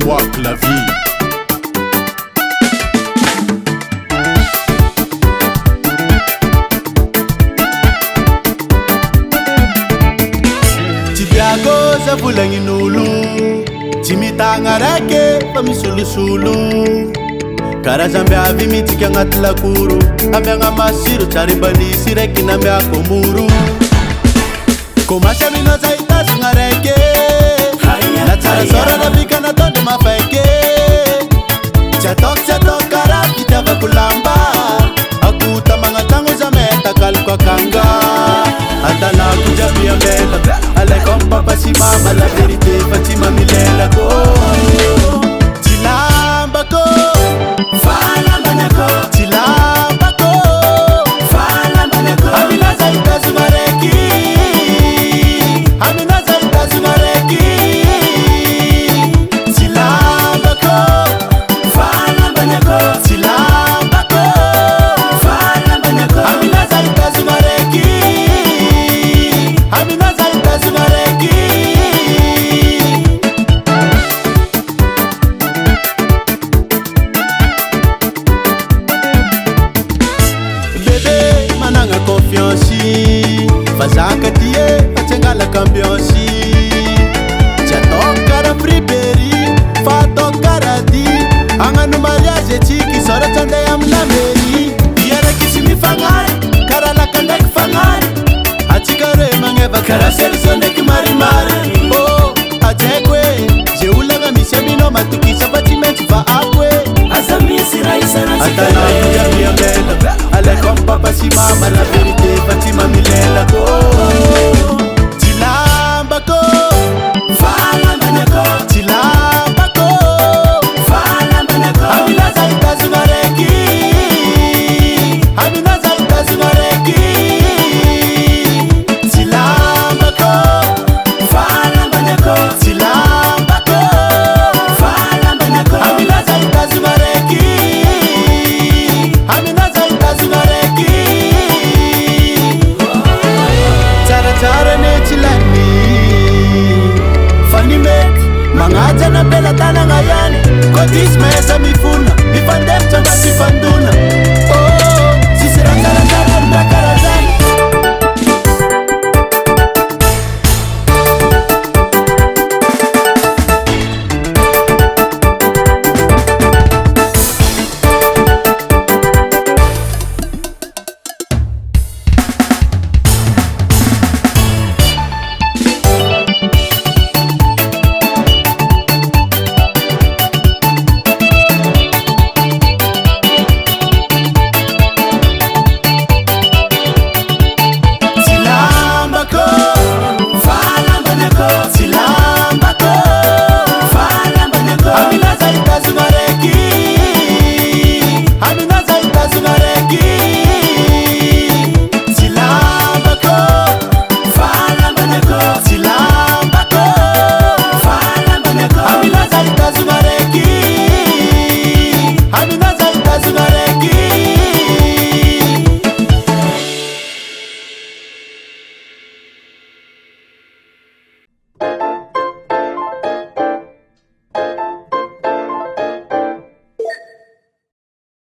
moi la vie. Tiago za vulanginulu Chimitanga rake pa misulusulu Karazambe avi mitika ngati lakuru Ambe nga masiru charimbandisi reki na mbe akomuru Komasha mino za itasi nga reke Na chara sora na vika na tonde mafaike Chatok karafi chava kulamba Akuta mga tangu za meta kalukwa kanga Atala kujabia mbela Ale kompa pasi mama la verite Fatima milela ko Chilamba ko Falamba nako Chilamba ko Falamba nako Amina zaita zumareki Amina zaita zumareki Chilamba ko Falamba nako Chilamba ko Falamba nako Amina zaita zumareki Amina zaita zumareki Bébé mananga confiance Fazaka tie Achengala cambiansi Chatokara friberi Fatokara di Anganu mariage chiki Sora chanda ya mnameri Yara kishimi fangari Karala kanda kifangari Achikare mangeba Karaseri sonde kimarimari Oh, achekwe Jeulaga mishemino matukisha Batimenti fa akwe Azamisi raisa na Atala kujabia mbela Ale kompa pasi mama la verite Fatima milela ko Chilamba ko Falamba nako Chilamba ko Falamba nako Amina zaita zumareki Amina zaita zumareki Chilamba ko Falamba nako Chilamba ko Falamba nako Amina zaita zumareki Amina zaita zumareki Chara ne chilani Funny mate Mangaja na bela tana ngayani Kodis mesa mifuna Mifandem changa sifanduna Oh, sisirangara mbakara